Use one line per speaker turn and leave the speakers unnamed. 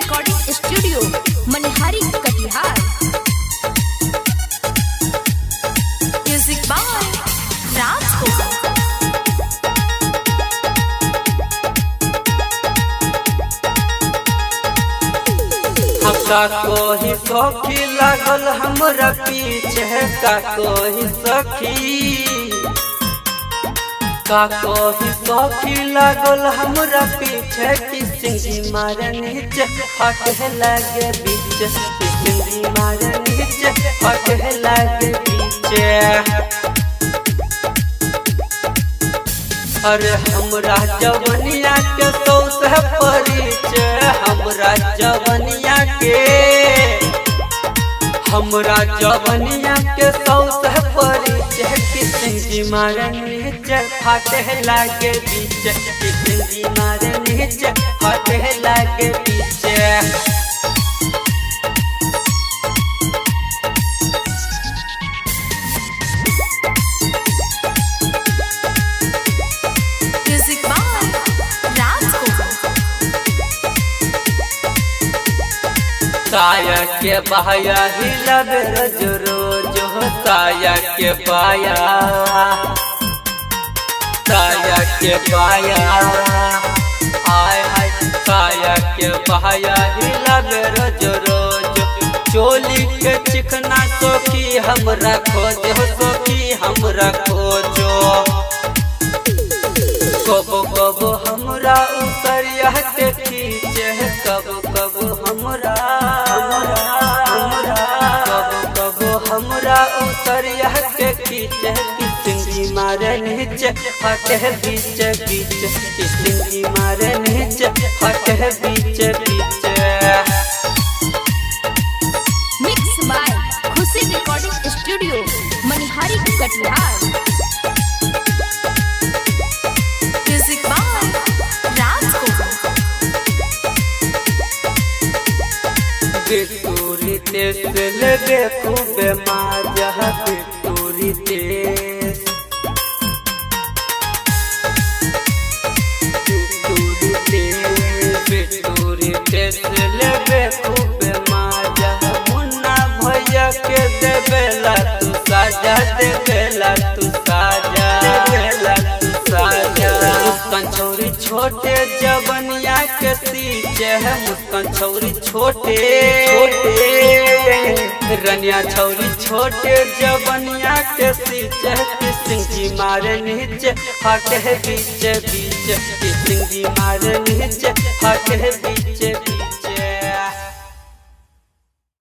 Recording studio Manihari Katihar. Music by Raj.
का कोई सखी लागल हमरा पीछे, का कोई सखी लागल हमरा पीछे। किसिंगी मारे नीचे हटे लगे बीच, किसिंगी मारे नीचे हटे लगे बीचे। अरे हमरा जवनिया के सौस परिचय, हमरा जवनिया के सौस परिचय। किसिंगी मारे नीचे हटे लगे बीच, किसिंगी मारे नीचे हटे लगे बीचे। साया के बाया हिलावे रोज रोज हो, साया के बाया, साया के बाया। आय हाय साया के बाया हिलावे रोज रोज। चोली के चिकना सोखी हमरा खोजो, सोखी हमरा खोजो। कबो कबो हमरा उतरिया के खींचे, कबो कबो हमरा उतरिया के खींचे। किसिंगी मारे नीचे हटे बीच बीच, किसिंगी मारे नीचे हटे बीच बीच।
Mix by Khushi recording studio Manihari Katihar. Music by Raj.
बिटूरी तेज लेबे खूबे माजा, बिटूरी तेज, बिटूरी तेज लेबे खूबे माजा। मुन्ना भैया के देवेला तू साजा, देवेला तू साजा, देवेला तू साजा। मुस्कान छौरी छोटे जवनिया के सींचे है, मुस्कान छौरी छोटे रनिया छौरी छोटे जवनिया के सींचे। किसिंगी मारे नीचे हटे बीच बीच, किसिंगी मारे नीचे हटे बीच बीच।